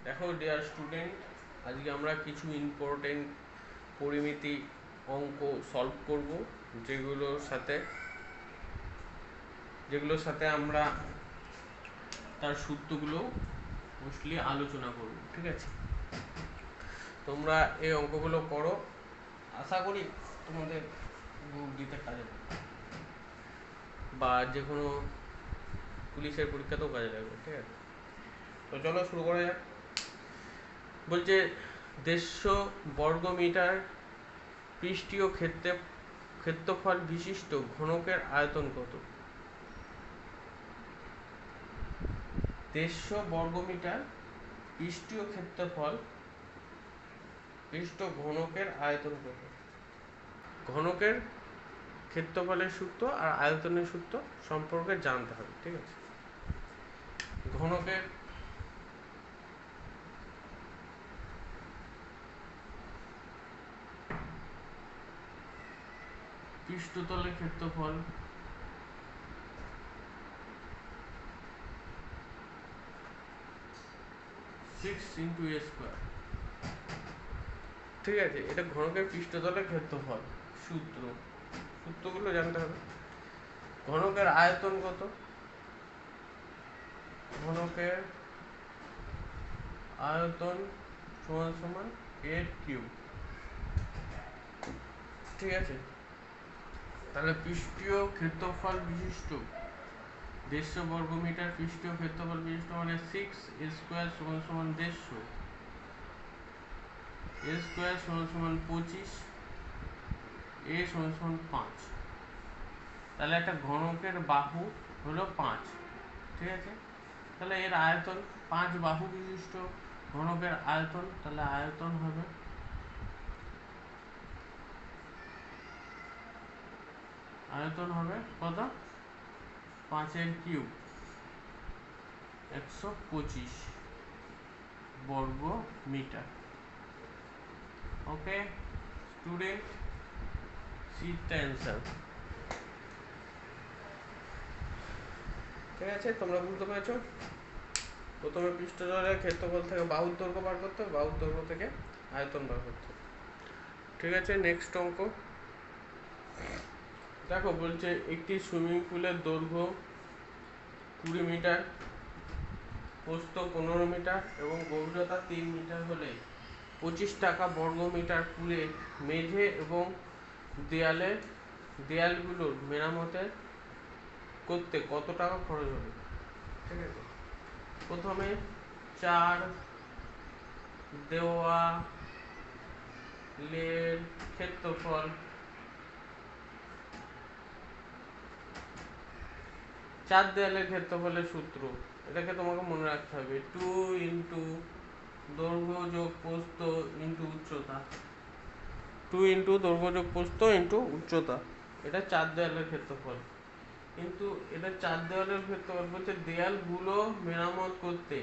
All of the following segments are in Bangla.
দেখো ডিয়ার স্টুডেন্ট, আজকে আমরা কিছু ইম্পর্টেন্ট পরিমিতি অঙ্ক সলভ করব, যেগুলোর সাথে আমরা তার সূত্রগুলো মোস্টলি আলোচনা করব। ঠিক আছে, তোমরা এই অঙ্কগুলো করো, আশা করি তোমাদের গ্রুপ দিতে কাজে লাগবে বা যে কোনো পুলিশের পরীক্ষাতেও কাজে লাগবে। ঠিক আছে, তো চলো শুরু করা যাক। বলছে 150 বর্গমিটার পৃষ্ঠীয় ক্ষেত্রফল বিশিষ্ট ঘনকের আয়তন কত? 150 বর্গমিটার পৃষ্ঠীয় ঘনকের আয়তন কত? ঘনকের ক্ষেত্রফলের সূত্র আর আয়তনের সূত্র সম্পর্কে জানতে হবে। ঠিক আছে, ঘনকের পৃষ্ঠতলের ক্ষেত্রফল (6 × a²). ঠিক আছে, এটা ঘনকের পৃষ্ঠতলের ক্ষেত্রফল। সূত্রগুলো জানতে হবে। ঘনকের আয়তন কত? ঘনকের আয়তন সমান সমান a³ ঠিক আছে, তাহলে পৃষ্ঠীয় ক্ষেত্রফল বিশিষ্ট 150 বর্গমিটার পৃষ্ঠীয় ক্ষেত্রফল বিশিষ্ট মানে 6a² সমান সমান 150, a² সমান সমান 25, a সমান সমান 5। তাহলে একটা ঘনকের বাহু হলো 5। ঠিক আছে, তাহলে এর আয়তন 5 বাহু বিশিষ্ট ঘনকের আয়তন, তাহলে আয়তন হবে কত? 5³ 125 বর্গ মিটার। Okay student, sit the answer. ঠিক আছে, তোমরা বুঝতে পেরেছো? প্রথমে পৃষ্ঠতলের ক্ষেত্রফল থেকে বাহুর দৈর্ঘ্য বার করতে হবে, বাহুর দৈর্ঘ্য থেকে আয়তন বার করতে হবে। ঠিক আছে, নেক্সট অঙ্ক দেখো। বলছে একটি সুইমিং পুলের দৈর্ঘ্য 20 মিটার, প্রস্থ 15 মিটার এবং গভীরতা 3 মিটার হলে 25 টাকা বর্গ মিটার পুলের মেঝে এবং দেয়ালগুলোর মেরামতের করতে কত টাকা খরচ হবে? ঠিক আছে, প্রথমে 4 দেওয়ালের ক্ষেত্রফল, 4 দেয়ালের ক্ষেত্রফলের সূত্র, এটাকে তোমাকে মনে রাখতে হবে 2 × দৈর্ঘ্য যোগ প্রস্থ ইন্টু উচ্চতা। 2 × দৈর্ঘ্য যোগ প্রস্থ ইন্টু উচ্চতা, এটা 4 দেয়ালের ক্ষেত্রফল। কিন্তু এটা 4 দেওয়ালের ক্ষেত্রফল বলছে দেয়ালগুলো মেরামত করতে,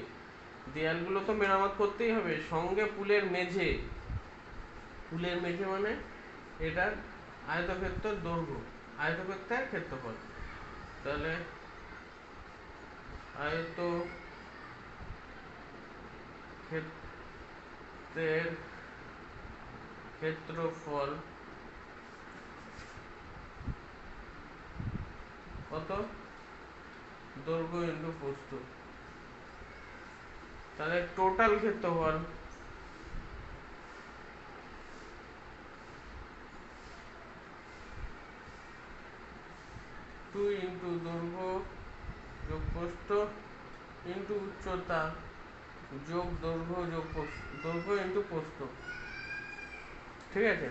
দেয়ালগুলো তো মেরামত করতেই হবে, সঙ্গে পুলের মেঝে মানে এটার আয়তক্ষেত্রের দৈর্ঘ্য, আয়তক্ষেত্রের ক্ষেত্রফল। তাহলে আয়তক্ষেত্রের ক্ষেত্রফল কত? দৈর্ঘ্য ইন্টু প্রস্থ। তাহলে টোটাল ক্ষেত্রফল 2 × দৈর্ঘ্য যোগ প্রস্থ ইন্টু উচ্চতা যোগ দৈর্ঘ্য ইন্টু প্রস্থ। ঠিক আছে,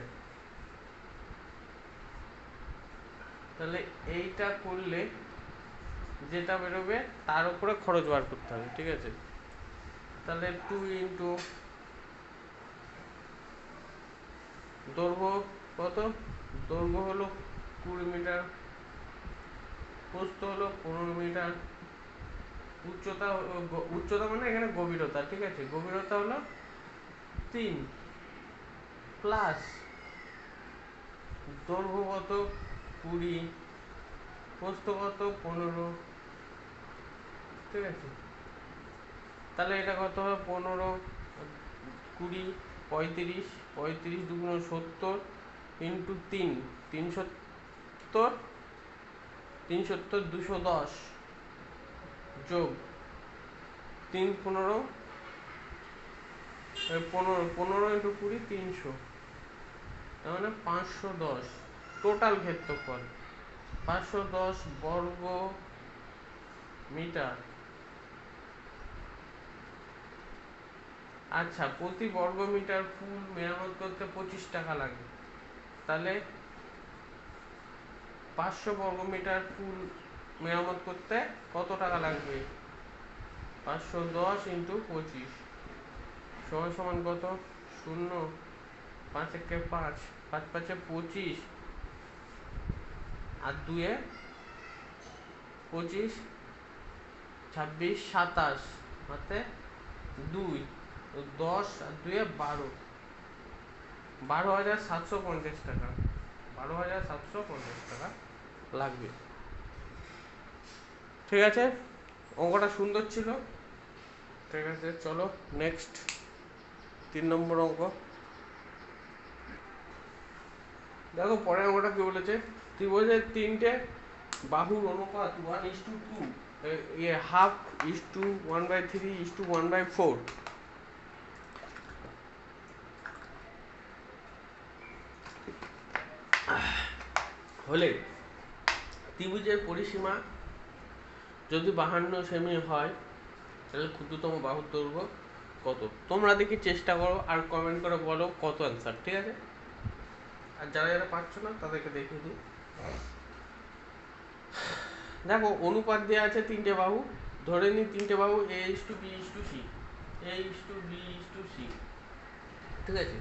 তাহলে এইটা করলে যেটা বেরোবে তার উপরে খরচ বার করতে হবে। ঠিক আছে, তাহলে 2 × দৈর্ঘ্য কত? দৈর্ঘ্য হলো 20 মিটার, প্রস্থ হলো 15 মিটার, উচ্চতা মানে এখানে গভীরতা। ঠিক আছে, গভীরতা হলো 3 প্লাস দৈর্ঘ্য কত? 20, প্রস্থ কত? 15। ঠিক আছে, তাহলে এটা কত হবে 15, 20, 35, 35 দুগুণ 70 ইন্টু 3, 370, 370 210 যোগ 3 15, 15 ইন্টু 20 300, তার মানে 510 টোটাল ক্ষেত্রফল, 510 বর্গ মিটার। আচ্ছা, প্রতি বর্গ মিটার ফুল মেরামত করতে 25 টাকা লাগে, তাহলে 500 বর্গ মিটার ফুল মেরামত করতে কত টাকা লাগবে? 510 ইন্টু 25 সমান সমান কত? 0, 5 একে 5, 5 5 25, আর 2 এ 25, 26, 27 হাতে 2, 10 আর 2 এ 12, 12,750 টাকা, 12,750 টাকা লাগবে। ঠিক আছে, অঙ্কটা সুন্দর ছিল। ঠিক আছে, চলো নেক্সট 3 নম্বর অঙ্ক। দেখো পরের অঙ্কটা কি বলেছে, ত্রিভুজের 3টে বাহুর অনুপাত 1:2, half is to 1/3 is to 1/4 হলে ত্রিভুজের পরিসীমা যদি 52 সেমি হয়, তাহলে ক্ষুদ্রতম বাহুর দৈর্ঘ্য কত? তোমরা দেখি চেষ্টা করো আর কমেন্ট করে বলো কত অ্যান্সার। ঠিক আছে, আর যারা যারা পারছো না তাদেরকে দেখিয়ে দিই। দেখো অনুপাত দেওয়া আছে 3টে বাহু, ধরে নিই 3টে বাহু A:B:C, A:B:C। ঠিক আছে,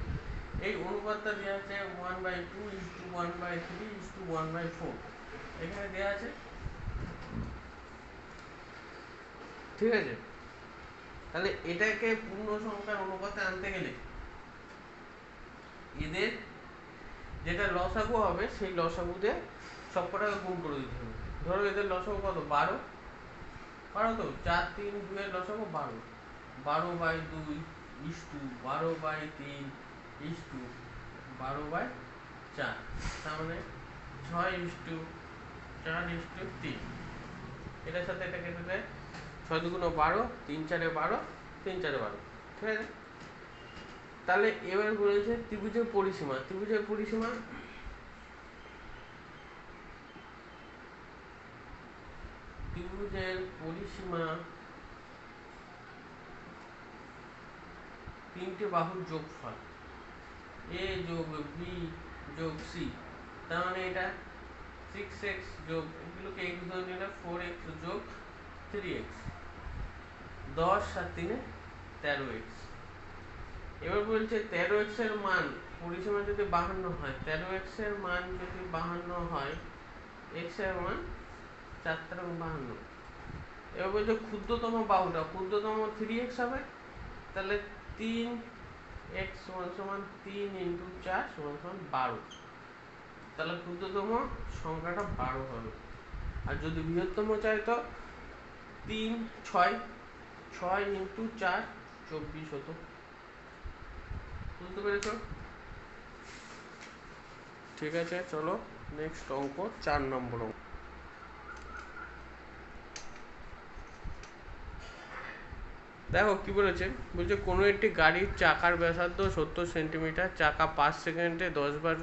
এই অনুপাতটা দেওয়া আছে 1/2:1/3:1/4, এখানে দেওয়া আছে। ঠিক আছে, তাহলে এটাকে পূর্ণ সংখ্যার অনুপাতে আনতে গেলে এদের যেটা লসাগু হবে সেই লসাগু দিয়ে সবকটাকে গুণ করে দিতে হবে। ধরো এদের লসাগু কত? 12, তো 4 3 2 এর লসাগু 12, 12/2 ইস টু 12/3 ইস টু 12/4, তার মানে 6:4:3। এটার সাথে এটা কেটে দেয়, 6 2 12, 3 4 12, 3 4 12। ঠিক আছে, তাহলে এবার বলেছে ত্রিভুজের পরিসীমা। ত্রিভুজের পরিসীমা তিনটে বাহুর যোগফল A যোগ B যোগ C, তার মানে এটা 6x যোগ, এগুলোকে x ধরে নিলে 4x যোগ 3x, 10 আর 3 13x। এবার বলছে 13x এর মান, পরিসীমা যদি 52 হয়, 13x এর মান যদি 52 হয়, x এর মান 4 3 52। এবার বলছে ক্ষুদ্রতম বাহুটা, ক্ষুদ্রতম 3x হবে, তাহলে 3x সমান সমান 3 ইন্টু 4 সমান সমান 12, তাহলে ক্ষুদ্রতম সংখ্যাটা 12 হবে। আর যদি বৃহত্তম চাই তো 3 6, 6 ইন্টু 4 24 হতো। বুঝতে পেরেছো? ঠিক আছে, চলো নেক্সট অঙ্ক 4 নম্বর অঙ্ক। দেখো কি বলেছে, বলছে কোনো একটি গাড়ির চাকার ব্যাসার্ধ 70 সেন্টিমিটার, চাকা 5 সেকেন্ডে 10 বার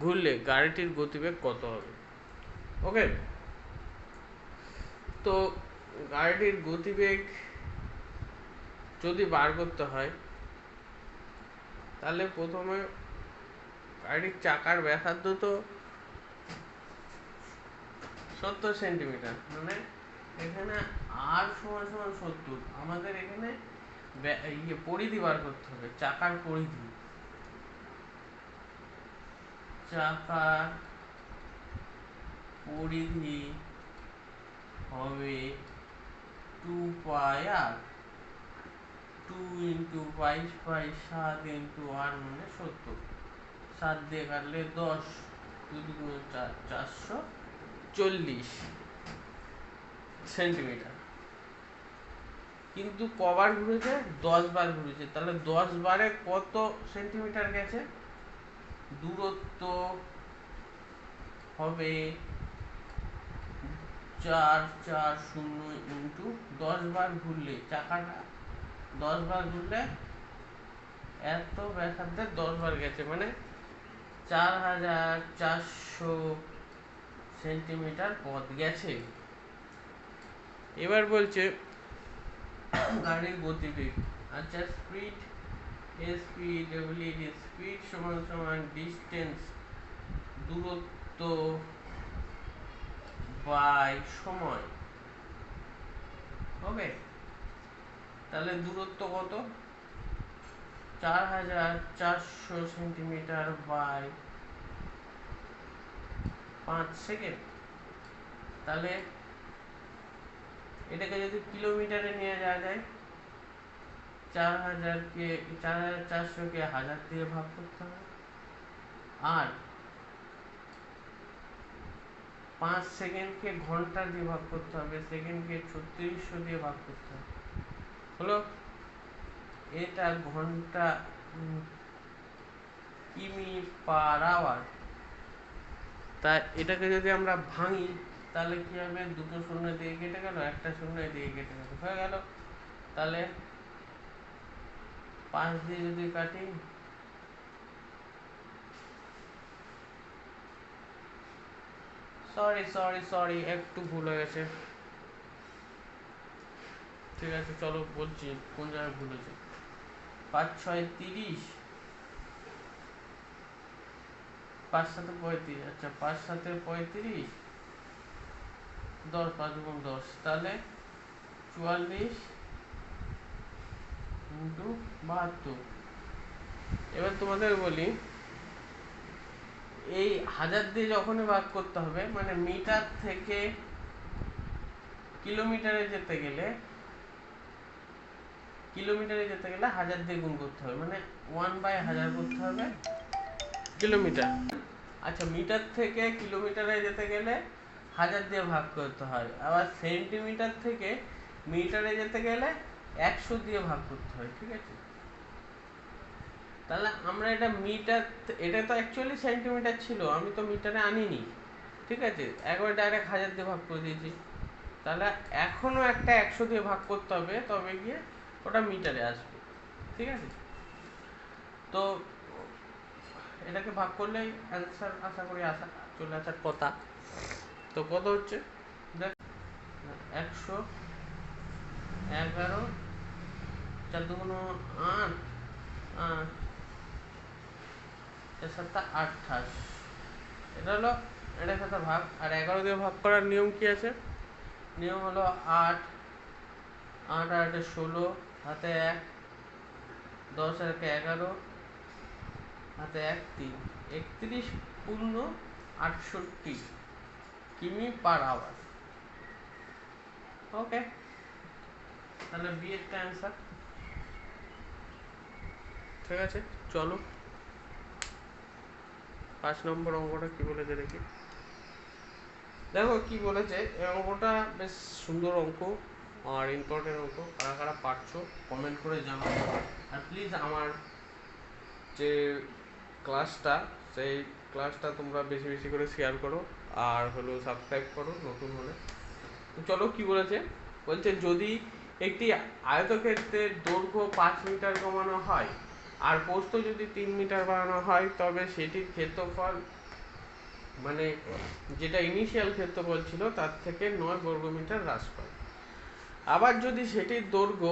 ঘুরলে গাড়িটির গতিবেগ কত হবে? ওকে, তো গাড়িটির গতিবেগ যদি বার করতে হয়, তাহলে প্রথমে গাড়ির চাকার ব্যাসার্ধ তো 70 সেন্টিমিটার, মানে এখানে আর সমান সমান 70, আমাদের এখানে পরিধি বার করতে হবে, চাকার পরিধি। চাকার পরিধি হবে 2πr, 2 ইন্টু 22/7 ইন্টু r মানে 70, 7 দিয়ে কাটলে 10, 2 2 4, 440 সেন্টিমিটার। কিন্তু কবার ঘুরেছে? 10 বার ঘুরেছে। তাহলে 10 বারে কত সেন্টিমিটার গেছে? দূরত্ব হবে 440 ইন্টু 10 বার ঘুরলে, চাকাটা 10 বার ঘুরলে এত ব্যাসার্ধে 10 বার গেছে, মানে 4400 সেন্টিমিটার পথ গেছে। এবার বলছে গাড়ির গতিবেগ। আচ্ছা, স্পিড স্পিড সমান সমান ডিস্টেন্স, দূরত্ব বাই সময় হবে। তাহলে দূরত্ব কত? 4400 সেন্টিমিটার বাই 5 সেকেন্ড। তাহলে এটাকে যদি কিলোমিটারে নিয়ে যাওয়া যায়, 4400-কে 1000 দিয়ে ভাগ করতে হবে, আর 5 সেকেন্ডকে ঘন্টা দিয়ে ভাগ করতে হবে, সেকেন্ডকে 3600 দিয়ে ভাগ করতে হবে। হলো? এটা ঘন্টা কিমি পার আওয়ার। তা এটাকে যদি আমরা ভাঙি তাহলে কি হবে? দুটো শূন্য দিয়ে কেটে গেল, একটা শূন্য দিয়ে কেটে গেল, হয়ে গেল। তাহলে 5 দিয়ে যদি কাটি, সরি একটু ভুল হয়ে গেছে। ঠিক আছে, চলো বলছি কোন জায়গায় ভুল হয়েছে। 5 6 30, 5 7 35। আচ্ছা, 5 7 35, 10 5 গুণ 10, তাহলে 44 ইন্টু 72। এবার তোমাদের বলি, এই 1000 দিয়ে যখনই ভাগ করতে হবে, মানে মিটার থেকে কিলোমিটারে যেতে গেলে 1000 দিয়ে গুণ করতে হবে, মানে 1/1000 করতে হবে কিলোমিটার। আচ্ছা, মিটার থেকে কিলোমিটারে যেতে গেলে 1000 দিয়ে ভাগ করতে হয়, আবার সেন্টিমিটার থেকে মিটারে যেতে গেলে 100 দিয়ে ভাগ করতে হয়। ঠিক আছে, তাহলে আমরা এটা মিটার, এটা তো অ্যাকচুয়ালি সেন্টিমিটার ছিল, আমি তো মিটারে আনিনি। ঠিক আছে, একবার ডাইরেক্ট 1000 দিয়ে ভাগ করে দিয়েছি। তাহলে এখনো একটা 100 দিয়ে ভাগ করতে হবে, তবে গিয়ে ওটা মিটারে আসবে। ঠিক আছে, তো এটাকে ভাগ করলেই অ্যান্সার আশা করি চলে আসার কথা। তো কত হচ্ছে দেখ, 111, 4 2 8, 8 4 7 28। এটা হলো এটার সাথে ভাগ। আর 11 দিয়ে ভাগ করার নিয়ম কি আছে? নিয়ম হলো 8 8 8 16, হাতে 1, 10 আর 11, হাতে 1 3, 31 পূর্ণ 68 কিমি পার আওয়ার। ওকে, তাহলে বি একটা অ্যান্সার। ঠিক আছে, চলো 5 নম্বর অঙ্কটা কি বলেছে দেখি। দেখো কি বলেছে, এই অঙ্কটা বেশ সুন্দর অঙ্ক আর ইম্পর্টেন্ট অঙ্ক। কারা কারা পারছো কমেন্ট করে জানাও। আর প্লিজ আমার যে ক্লাসটা, সেই ক্লাসটা তোমরা বেশি বেশি করে শেয়ার করো, আর হলো সাবস্ক্রাইব করো নতুন হলে। তো চলো কি বলেছে, বলছে যদি একটি আয়তক্ষেত্রের দৈর্ঘ্য 5 মিটার কমানো হয় আর প্রস্থ যদি 3 মিটার বাড়ানো হয়, তবে সেটির ক্ষেত্রফল, মানে যেটা ইনিশিয়াল ক্ষেত্রফল ছিল তার থেকে 9 বর্গমিটার হ্রাস পায়। আবার যদি সেটির দৈর্ঘ্য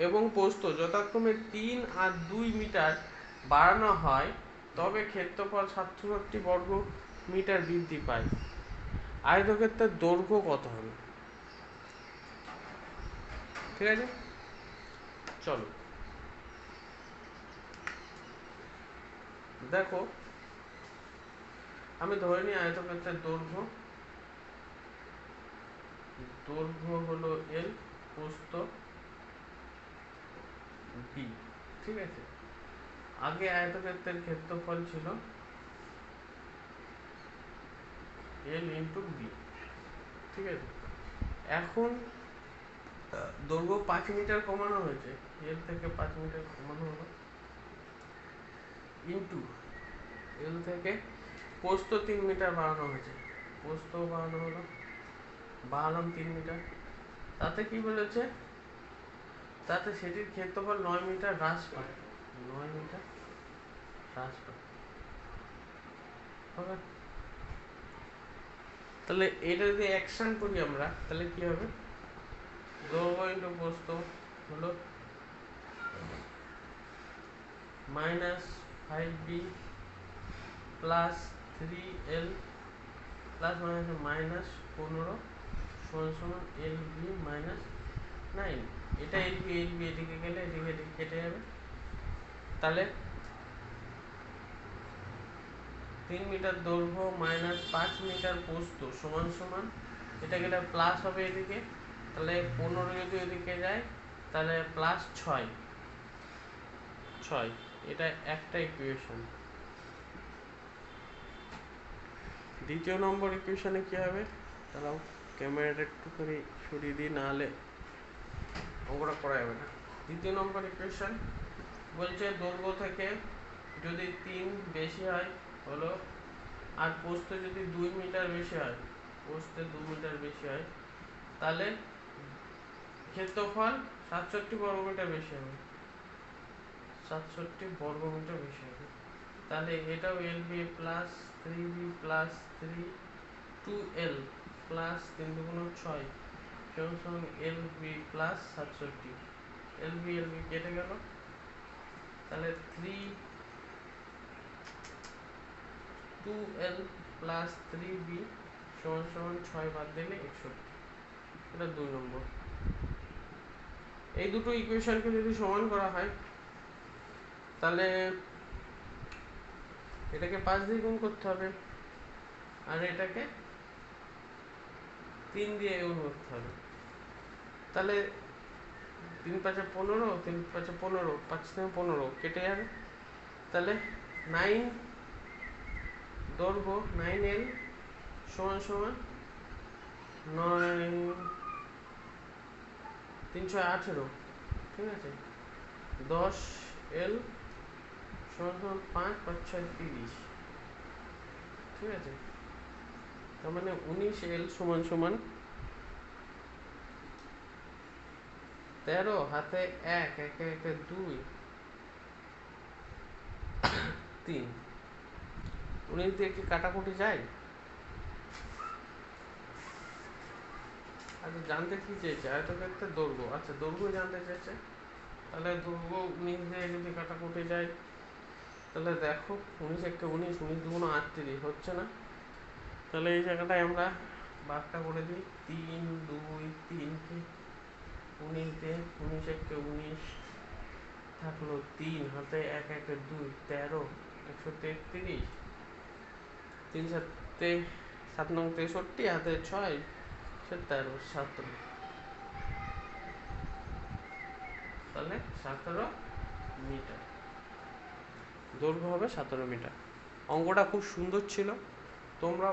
এবং প্রস্থ যথাক্রমে 3 আর 2 মিটার বাড়ানো হয়, তবে ক্ষেত্রফল 67 বর্গ মিটার বৃদ্ধি পায়। আয়তক্ষেত্রের দৈর্ঘ্য কত হবে? ঠিক আছে, চলো দেখো, আমি ধরে নিই আয়তক্ষেত্রের দৈর্ঘ্য হলো এল, প্রস্থ বি। ঠিক আছে, আগে আয়তক্ষেত্রের ক্ষেত্রফল ছিল এল ইন্টু বি। ঠিক আছে, এখন দৈর্ঘ্য 5 মিটার কমানো হয়েছে, এল থেকে 5 মিটার কমানো হলো, ইন্টু এল থেকে প্রস্থ 3 মিটার বাড়ানো হয়েছে, প্রস্থ বাড়ানো হলো, বাড়ালাম 3 মিটার। তাতে কি বলেছে, তাতে সেটির ক্ষেত্রফল 9 মিটার হ্রাস পায়, 9 মিটার হ্রাস পায়। হবে? তাহলে এটা যদি অ্যাকশন করি আমরা, তাহলে কি হবে, দৈর্ঘ্য ইন্টু প্রস্থ হলো -5b plus 3l plus minus 15 সমান lb মাইনাস 9। এটা lb এদিকে গেলে এদিকে কেটে যাবে, তাহলে 3 মিটার দৈর্ঘ্য মাইনাস 5 মিটার প্রস্থ সমান এটা গেলে প্লাস হবে এদিকে, তাহলে 15 যদি এদিকে যায় তাহলে প্লাস 6। এটা একটা ইকুয়েশন। দ্বিতীয় নম্বর ইকুয়েশনে কি হবে, তাহলে ক্যামেরাটা একটুখানি সরিয়ে দিই, নাহলে অঙ্কটা করা যাবে না। দ্বিতীয় নম্বর ইকুয়েশন বলছে দৈর্ঘ্য থেকে যদি 3 বেশি হয় হলো, আর প্রস্থ যদি 2 মিটার বেশি হয়, প্রস্থে 2 মিটার বেশি হয়, তাহলে ক্ষেত্রফল 67 বর্গমিটার বেশি হবে, 67 বর্গমিটার বেশি হবে। তাহলে এটাও lb plus 3b plus 3 2l plus 3 দুগুণ 6 সমান lb প্লাস 67। lb কেটে গেল, তাহলে 2l প্লাস 3b সমান 6 বাদ দিলে 61। এটা 2 নম্বর। এই দুটো ইকুয়েশনকে যদি সমান করা হয়, তাহলে এটাকে 5 দিয়ে গুণ করতে হবে, আর এটাকে 3 দিয়ে গুণ করতে হবে। তাহলে 3 5 15, 3 5 15, 5 থেকে 15 কেটে যাবে, তাহলে 9 দৈর্ঘ্য 9l সমান 9 318, ঠিক আছে, 10l সমান 5 5 6 30, ঠিক আছে, তার মানে 19l সমান 13 হাতে 1 1 1 2 3। 19 দিয়ে কি কাটাকুটি যায়? আচ্ছা, জানতে কি চেয়েছে, আয়তক্ষেত্রের দৈর্ঘ্য, আচ্ছা দৈর্ঘ্য জানতে চেয়েছে, তাহলে দৈর্ঘ্য 19 দিয়ে যদি কাটাকুটি যায়, তাহলে দেখো 19 1 19, 19 দুগুণ 38 হচ্ছে না, তাহলে এই জায়গাটায় আমরা ভাগটা করে দিই, 3 2 3 কে 19 দিয়ে, 19 1 19 থাকলো 3 হাতে 1 1 2 13 133, 3 7 7 9 63 হাতে 6 13 17, তাহলে 17 মিটার দৈর্ঘ্য হবে, 17 মিটার। অঙ্কটা খুব সুন্দর ছিল, তোমরা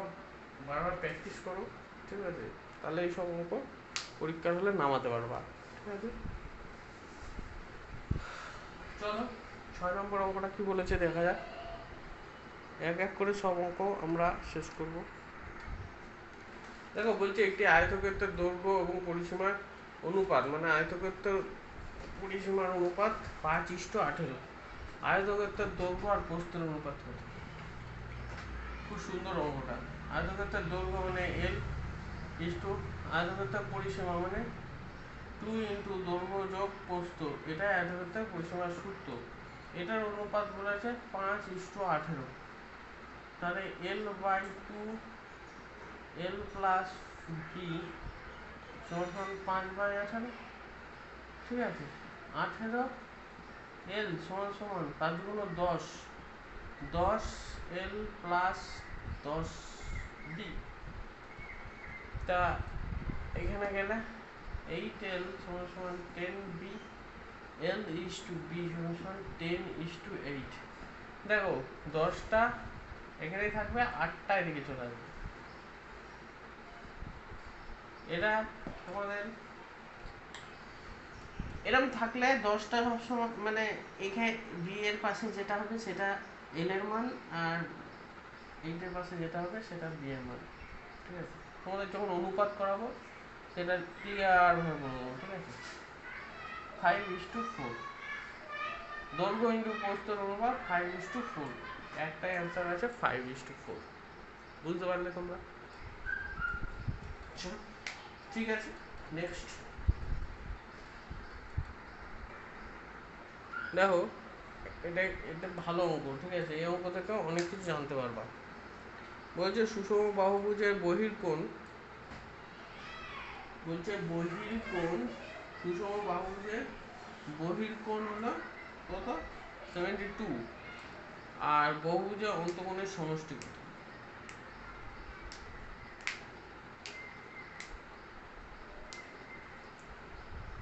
বারবার প্র্যাকটিস করো, ঠিক আছে, তাহলে এইসব অঙ্ক পরীক্ষার হলে নামাতে পারবা, ঠিক আছে। চলো 6 নম্বর অঙ্কটা কি বলেছে দেখা যাক, এক এক করে সব অঙ্ক আমরা শেষ করব। দেখো বলছে একটি আয়তক্ষেত্রের দৈর্ঘ্য এবং পরিসীমার অনুপাত, মানে আয়তক্ষেত্রের পরিসীমার অনুপাত 5:18, আয়তক্ষেত্রের দৈর্ঘ্য আর প্রস্থের অনুপাত কত। খুব সুন্দর অঙ্কটা। আয়তক্ষেত্রের দৈর্ঘ্য মানে l ইস্টু আয়তক্ষেত্রের পরিসীমা মানে 2 ইন্টু দৈর্ঘ্য যোগ প্রস্থ, এটা আয়তক্ষেত্রের পরিসীমার সূত্র। এটার অনুপাত বলেছে 5:18, তাহলে l/2 l প্লাস b সমান 5/18, ঠিক আছে, 18 l সমান 5 গুণ 10, 10 l প্লাস 10 b, তা এখানে গেলে 8l সমান 10b, l is to b সমান 10:8। দেখো 10টা এখানেই থাকবে, 8টা এদিকে চলে আসবে। এটা তোমাদের এরকম থাকলে 10টা সবসময় মানে এখানে বি এর পাশে যেটা হবে সেটা এল এর মান, আর এইটার পাশে যেটা হবে সেটা বি এর মান। ঠিক আছে, তোমাদের যখন অনুপাত করাবো সেটা ক্লিয়ার ভাবে বলবো। ঠিক আছে, 5:4 দৈর্ঘ্য ইন্টু প্রস্থের অনুপাত 5:4, একটাই অ্যান্সার আছে 5:4। বুঝতে পারলে তোমরা? ঠিক আছে, নেক্সট দেখো, এটা এটা ভালো অঙ্ক। ঠিক আছে, এই অঙ্ক থেকে অনেক কিছু জানতে পারবা। বলছে সুষম বাহুভুজের বহির্কোণ, বলছে বহির্কোণ, সুষম বাহুভুজের বহির্কোণ হলো কত? 72, আর বহুভুজের অন্তঃকোণের সমষ্টি কত?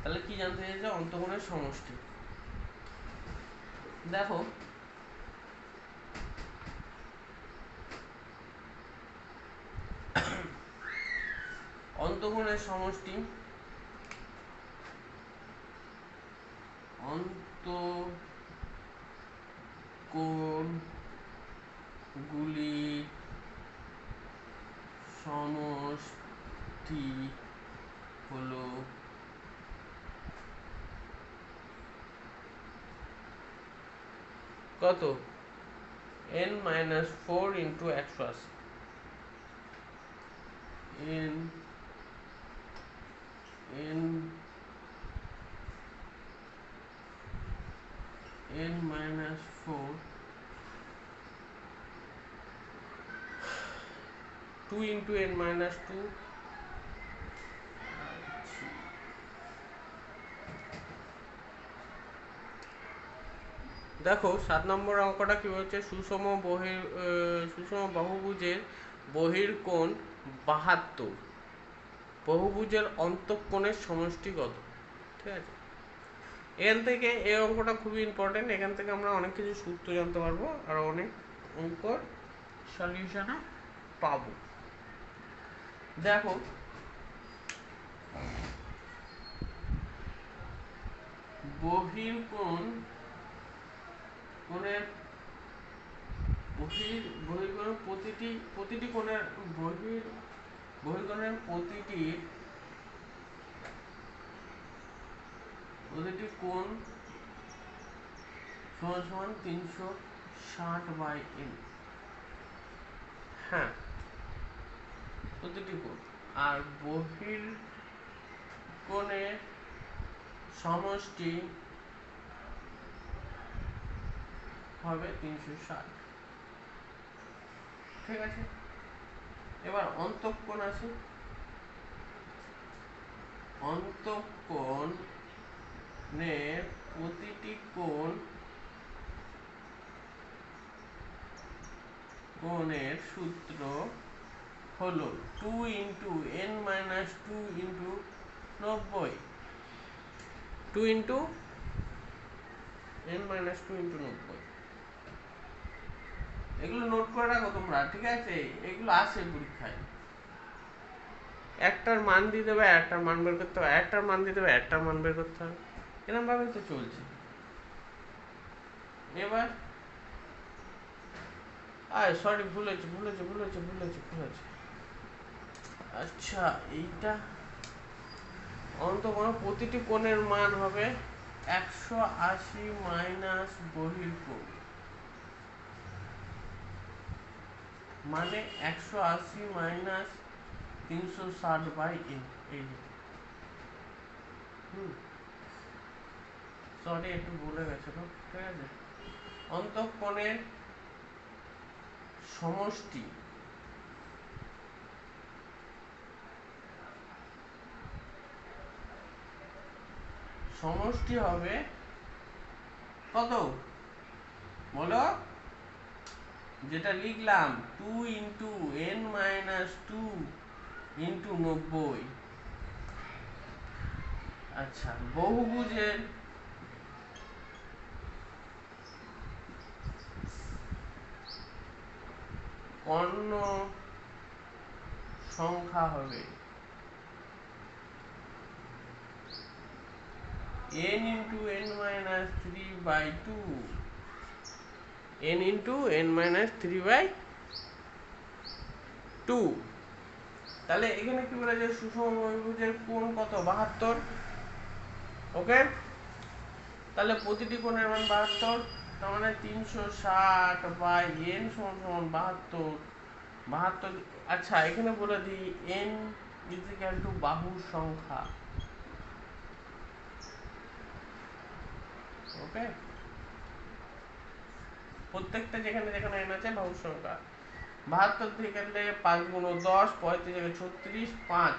তাহলে কি জানতে চাইছে? অন্তঃকোণের সমষ্টি। দেখো অন্তঃকোণের সমষ্টি, অন্তঃকোণগুলি সমষ্টি হলো কত? n-4 into 180। n-4 2 into n-2। দেখো 7 নম্বর অঙ্কটা কি বলছে? সুষম বহুভুজের বহির্কোণ 72, বহুভুজের অন্তঃকোণের সমষ্টি কত? ঠিক আছে, এখান থেকে এই অঙ্কটা খুবই ইম্পর্টেন্ট। এখান থেকে আমরা অনেক কিছু সূত্র জানতে পারবো আর অনেক অঙ্কর সলিউশনও পাবো। দেখো বহির্কোণ কোণের বহির্কোণের প্রতিটি কোণের বহির্কোণের প্রতিটি কোণ সমান সমান 360/n। হ্যাঁ, প্রতিটি কোণ। আর বহির্কোণের সমষ্টি হবে 360। ঠিক আছে, এবার অন্তঃকোণ আছে। অন্তঃকোণের প্রতিটি কোণের সূত্র হলো 2 into n-2 into 90। 2 into n-2 into 90। এগুলো নোট করে রাখো তোমরা। ঠিক আছে, এগুলো আসে পরীক্ষায়। একটার মান দিয়ে দেবে, একটার মান বের করতে হবে, একটার মান দিয়ে দেবে, একটার মান বের করতে হবে। এরকম ভাবে তো চলছে। এবার সরি, ভুলেছি। আচ্ছা, এইটা অন্তঃকোণ প্রতিটি কোণের মান হবে 180 মাইনাস বহির্কোণ, মানে 180 মাইনাস 360/n। এই যে সরি, একটু ভুলে গেছে তো। ঠিক আছে, অন্তঃকোণের সমষ্টি হবে কত? বলো, যেটা লিখলাম 2 ইন্টু n-2 ইন্টু 90। আচ্ছা, বহুভুজের কর্ণ সংখ্যা হবে n into n minus 3 by 2, n into n minus 3 by 2। তাহলে এখানে কি বলা যায়, সুষম বহুভুজের কোণ কত, 72। ওকে, তাহলে প্রতিটি কোণের মান 72, তার মানে 360 বাই n সমান সমান 72। 72, আচ্ছা এখানে বলে দিই n ইকুয়াল টু বাহুর সংখ্যা। ওকে, প্রত্যেকটা যেখানে যেখানে n আছে বাহুর সংখ্যা। 72 থেকে গেলে 5 গুণ 10, 35 36, 5,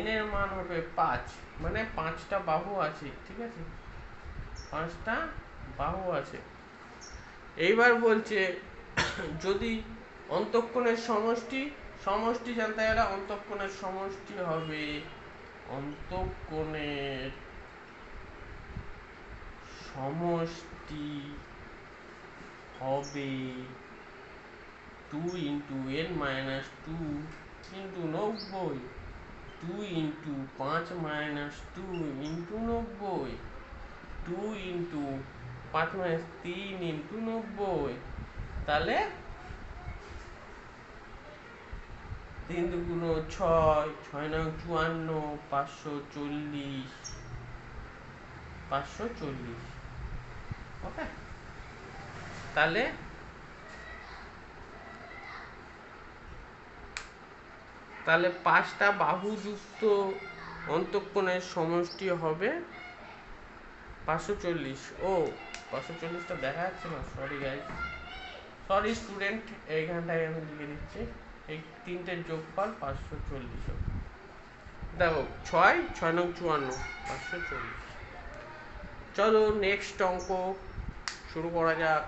n এর মান হবে 5, মানে 5টা বাহু আছে। ঠিক আছে, 5টা বাহু আছে। এইবার বলছে যদি অন্তঃকোণের সমষ্টি জানতে গেলে অন্তঃকোণের সমষ্টি হবে, অন্তঃকোণের সমষ্টি হবে 2 into n minus 2 into 90, 2 into 5 minus 2 into 90, 2 into 5 minus 3 into 90। তাহলে 3 দুগুণ 6, 6 নং 54, 540, 540। ওকে, তাহলে তাহলে 5টা বাহুযুক্ত অন্তঃকোণের সমষ্টি হবে 540। ও 540টা দেখা যাচ্ছে না, সরি গাইস, সরি স্টুডেন্ট, এইখানটায় আমি লিখে দিচ্ছি, এই তিনটের যোগফল 540 হবে। দেখো 6, 6 নং 54, 540। চলো নেক্সট অঙ্ক শুরু করা যাক।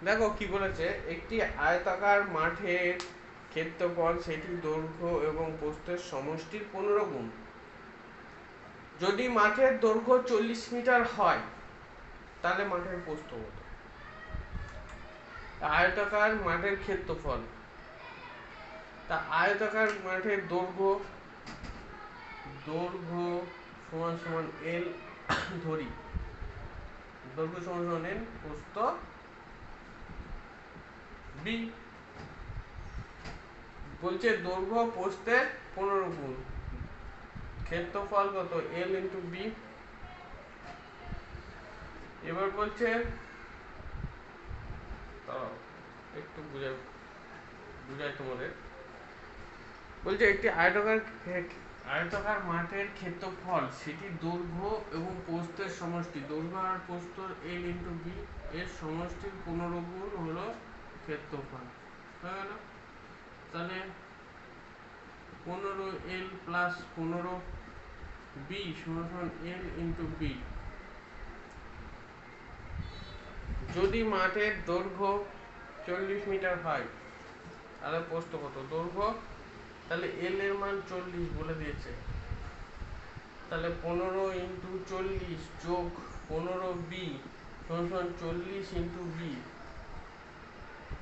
দেখো কি বলেছে, একটি আয়তাকার মাঠের ক্ষেত্রফল সেটির দৈর্ঘ্য এবং প্রস্থের সমষ্টির 15 গুণ। যদি মাঠের দৈর্ঘ্য 40 মিটার হয় তাহলে মাঠের প্রস্থ কত? আয়তাকার মাঠের ক্ষেত্রফল, তা আয়তাকার মাঠের দৈর্ঘ্য সমান সমান l ধরি, দৈর্ঘ্য সমান সমান l, প্রস্থ b। বলছে দৈর্ঘ্য প্রস্থের 15 গুণ, ক্ষেত্রফল কত, l ইন্টু b। এবার বলছে একটু বুঝাই তোমাদের। বলছে একটি আয়তাকার মাঠের ক্ষেত্রফল সেটি দৈর্ঘ্য এবং প্রস্থের সমষ্টি, দৈর্ঘ্য আর প্রস্থ l ইন্টু b এর সমষ্টির 15 গুণ হলো ক্ষেত্রফল। হয়ে গেল, তাহলে 15l প্লাস 15b সমান সমান l ইন্টু b। যদি মাঠের দৈর্ঘ্য 40 মিটার হয় তাহলে প্রস্থ কত, দৈর্ঘ্য, তাহলে l এর মান 40 বলে দিয়েছে, তাহলে 15 ইন্টু 40 যোগ 15b সমান সমান 40 ইন্টু b,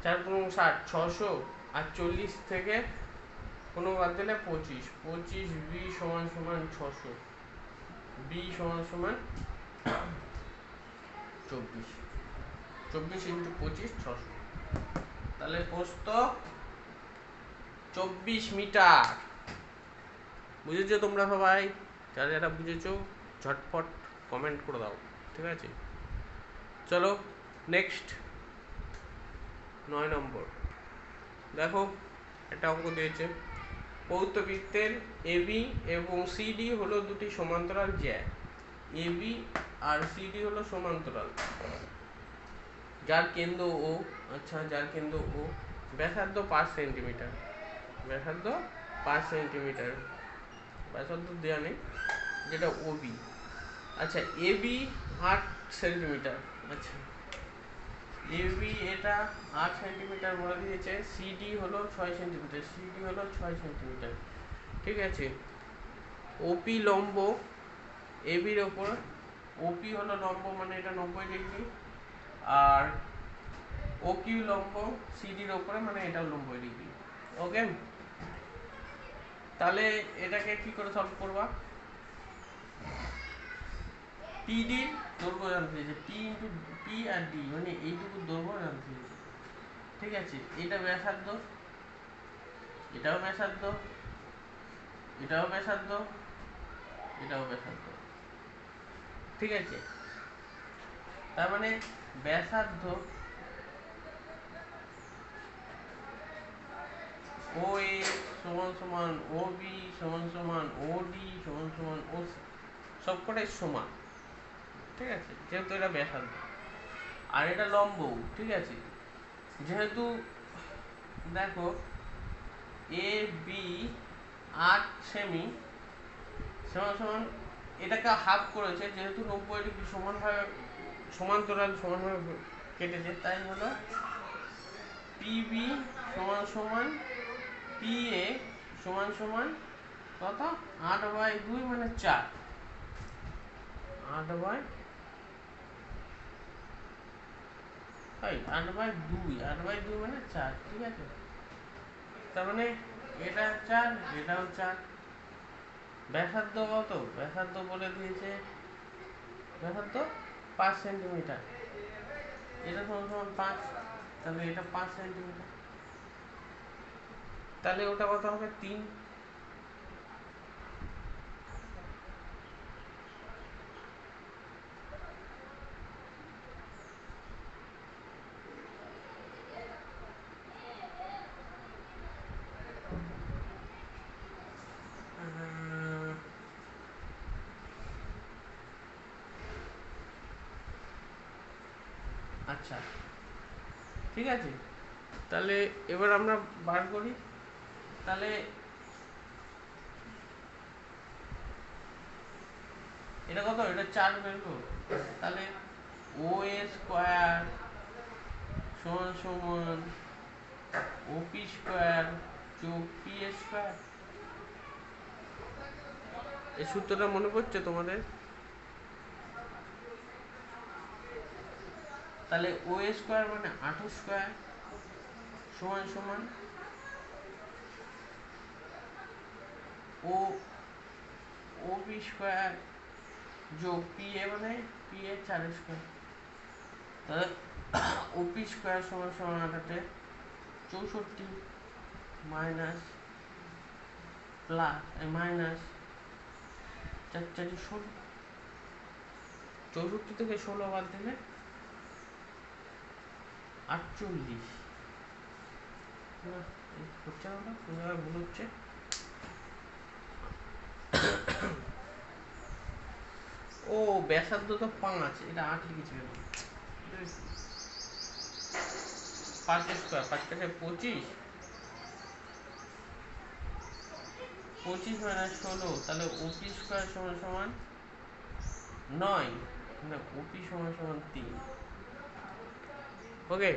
4 × 60, 600, আর 40 থেকে 15 বাদ দিলে 25, 25b সমান সমান 600, b সমান সমান 24, 24 ইন্টু 25 600। তাহলে প্রস্থ 24 মিটার। বুঝেছো তোমরা সবাই? যারা যারা বুঝেছো ঝটপট কমেন্ট করে দাও, ঠিক আছে? চলো নেক্সট 9 নম্বর। দেখো একটা অঙ্ক দিয়েছে, পৌত্তবৃত্তের এবি এবং সিডি হলো দুটি সমান্তরাল জ্যা। এবি আর সিডি হলো সমান্তরাল, যার কেন্দ্র ও, আচ্ছা যার কেন্দ্র ও, ব্যাসার্ধ 5 সেন্টিমিটার, ব্যাসার্ধ 5 সেন্টিমিটার, ব্যাসার্ধ দেওয়া নেই, যেটা ওবি। আচ্ছা এবি 8 সেন্টিমিটার, আচ্ছা এবি এটা 8 সেন্টিমিটার বলে দিয়েছে, সিডি হলো 6 সেন্টিমিটার, সিডি হলো 6 সেন্টিমিটার, ঠিক আছে। ওপি লম্ব এবির ওপর, ওপি হলো লম্ব মানে এটা 90 ডিগ্রি, আর ওকিউ লম্ব সিডির ওপরে মানে এটা 90 ডিগ্রি। ওকে, তাহলে এটাকে কি করে সলভ করবা? পিডি দৈর্ঘ্য জানতে চাইছে, P into P R D মানে এইটুকু দৈর্ঘ্য জানতে চাইছে। ঠিক আছে, এটা ব্যাসার্ধ, এটাও ব্যাসার্ধ, এটাও ব্যাসার্ধ, এটাও ব্যাসার্ধ। ঠিক আছে, তার মানে ব্যাসার্ধ ও এ সমান সমান ও বি সমান সমান ও ডি সমান সমান ও সি, সবকটাই সমান। ঠিক আছে, যেহেতু এটা ব্যাসার্ধ আর এটা লম্ব। ঠিক আছে, যেহেতু দেখো এ বি 8 সেমি সমান সমান, এটাকে হাফ করেছে, যেহেতু 90 ডিগ্রি সমানভাবে সমান্তরাল সমানভাবে কেটেছে, তাই হলো পিবি সমান সমান পি এ সমান সমান কত, 8/2 মানে 4, 8/2, 8/2 মানে 4। ঠিক আছে, তার মানে এটা 4, এটাও 4। ব্যাসার্ধ কত, ব্যাসার্ধ বলে দিয়েছে, ব্যাসার্ধ 5 সেন্টিমিটার, এটা সমান সমান 5, তাহলে এটা 5 সেন্টিমিটার, তাহলে ওটা কত হবে 3। আচ্ছা, ঠিক আছে, তাহলে এবার আমরা বার করি। তাহলে এটা কত, এটা 4 বের করো। তাহলে ও এ স্কোয়ার সমান সমান ও পি স্কোয়ার যোগ পি এ স্কোয়ার। এই সূত্রটা মনে পড়ছে তোমাদের? তাহলে ও এ স্কোয়ার মানে 8 স্কোয়ার সমান সমান ও ও পি স্কোয়ার যোগ পি এ মানে পি এ 4 স্কোয়ার। তাহলে ও পি স্কোয়ার সমান সমান 8 64 মাইনাস প্লাস মাইনাস 4 4 16, 64 থেকে 16 বাদ দিলে 48। না, হচ্ছে না, ওটা কোন জায়গায় ভুল হচ্ছে। ও ব্যাসার্ধ তো 5, এটা 8 লিখেছি কেন? 5 স্কোয়ার, 5 কাছে 25, 25 মাইনাস 16, তাহলে ওপি স্কোয়ার সমান সমান 9, না ওপি সমান সমান 3। ওকে,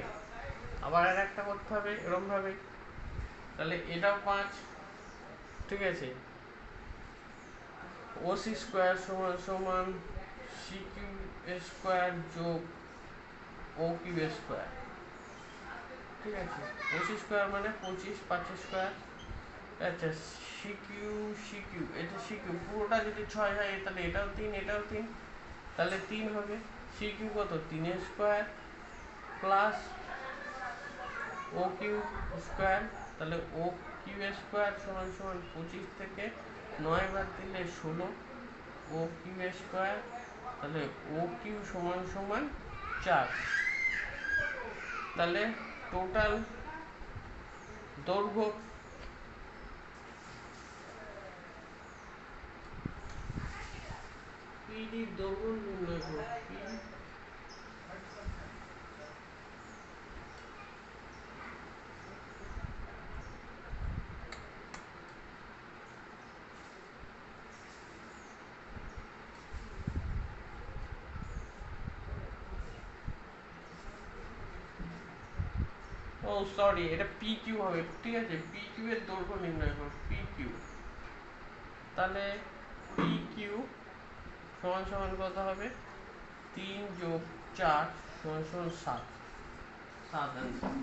আবার আর একটা করতে হবে এরকম ভাবে। তাহলে এটাও 5। ঠিক আছে, ওসি স্কোয়ার সমান সমান সি কিউ স্কোয়ার যোগ ও কিউ স্কোয়ার। ঠিক আছে, ওসি স্কোয়ার মানে 25, 5 স্কোয়ার। আচ্ছা, সি কিউ, এটা সি কিউ পুরোটা যদি 6 হয় তাহলে এটাও 3, এটাও 3, তাহলে 3 হবে। সি কিউ কত, 3 square plus O Q square, তাহলে ও কিউ স্কোয়ার সমান সমান 25 থেকে 9 বাদ দিলে 16 ও কিউ স্কোয়ার, তাহলে ও কিউ সমান সমান 4। তাহলে টোটাল দৈর্ঘ্য পিডি দৈর্ঘ্য নির্ণয় করো। ও সরি, এটা পি কিউ হবে। ঠিক আছে, পি কিউ এর দৈর্ঘ্য নির্ণয় করো, পি কিউ। তাহলে পি কিউ সমান সমান কত হবে, 3 যোগ 4 সমান সমান 7, 7 অ্যান্সার।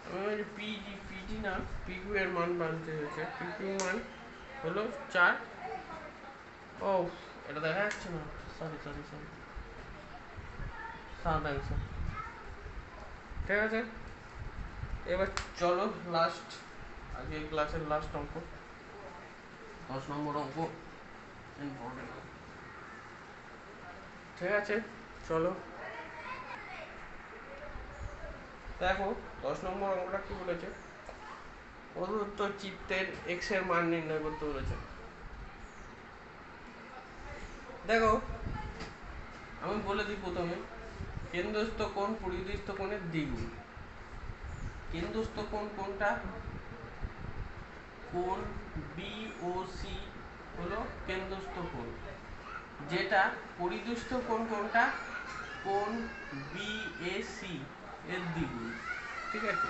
আমি পিজি, পিজি না, পি কিউ এর মান বানতে হয়েছে। পি কিউ মান হলো 4, ও, এটা দেখা যাচ্ছে না, সরি সরি সরি, 7 অ্যান্সার। ঠিক আছে, এবার চলো লাস্ট, আজকে ক্লাসের লাস্ট অঙ্ক, 10 নম্বর অঙ্ক, ইম্পর্টেন্ট। ঠিক আছে, চলো দেখো 10 নম্বর অঙ্কটা কি বলেছে। প্রদত্ত চিত্রের এক্স এর মান নির্ণয় করতে বলেছে। দেখো আমি বলে দিই প্রথমে, কেন্দ্রস্থ কোণ পরিদৃষ্ট কোণের দ্বিগুণ। কেন্দ্রস্থ কোণ কোনটা? কোণ বিওসি হলো কেন্দ্রস্থ কোণ, যেটা পরিদৃষ্ট কোণ কোনটা? কোণ বিএসি এর দ্বিগুণ। ঠিক আছে,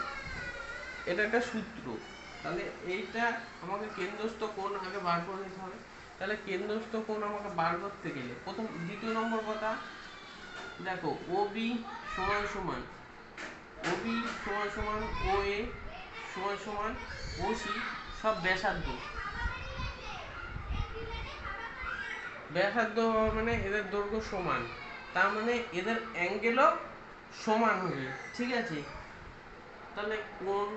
এটা একটা সূত্র। তাহলে এইটা আমাকে কেন্দ্রস্থ কোণ আগে বার করে নিতে হবে। তাহলে কেন্দ্রস্থ কোণ আমাকে বার করতে গেলে প্রথম, দ্বিতীয় নম্বর কথা, দেখো ওবি সমান সমান ওবি সমান সমান ওএ সমান সমান ওসি, সব ব্যাসার্ধ। ব্যাসার্ধ মানে এদের দৈর্ঘ্য সমান, তার মানে এদের অ্যাঙ্গেলও সমান হবে। ঠিক আছে, তাহলে কোণ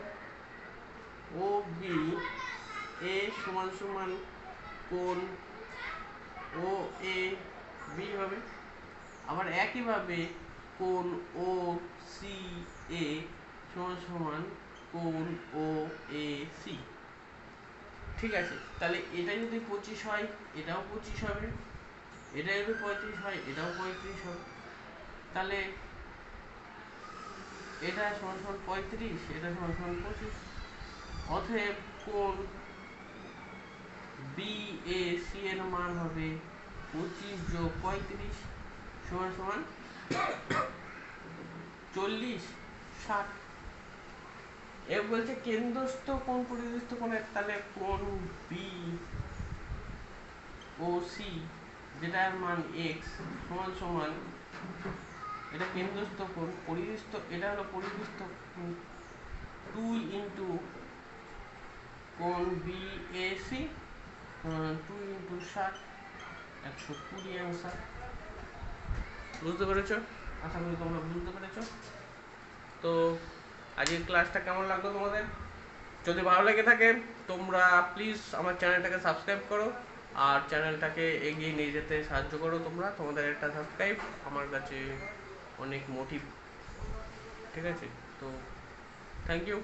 ও বি এ সমান সমান কোণ ও এ বি হবে। আবার একইভাবে কোণ ও সি এ সমান সমান কোণ ও এ সি। ঠিক আছে, তাহলে এটা যদি 25 হয় এটাও 25 হবে, এটা যদি 35 হয় এটাও 35 হবে। তাহলে এটা সমান সমান 35, এটা সমান সমান 25। অতএব কোণ বিএসি এর মান হবে 25 যোগ 35 সমান সমান 40, 60। এ বলছে কেন্দ্রস্থ কোণ পরিদৃষ্ট কোণের, তাহলে কোণ বি ও সি যেটার মান এক্স সমান সমান, এটা কেন্দ্রস্থ কোণ, পরিদৃষ্ট এটা হলো পরিদৃষ্ট 2 ইন্টু কোণ বিএসি 2 ইন্টু 60, 120 অ্যান্সার। বুঝতে পেরেছো? আশা করি তোমরা বুঝতে পেরেছো। তো আজকের ক্লাসটা কেমন লাগলো তোমাদের? যদি ভালো লেগে থাকে তোমরা প্লিজ আমার চ্যানেলটাকে সাবস্ক্রাইব করো, আর চ্যানেলটাকে এগিয়ে নিয়ে যেতে সাহায্য করো। তোমাদের একটা সাবস্ক্রাইব আমার কাছে অনেক মোটিভ। ঠিক আছে, তো থ্যাংক ইউ।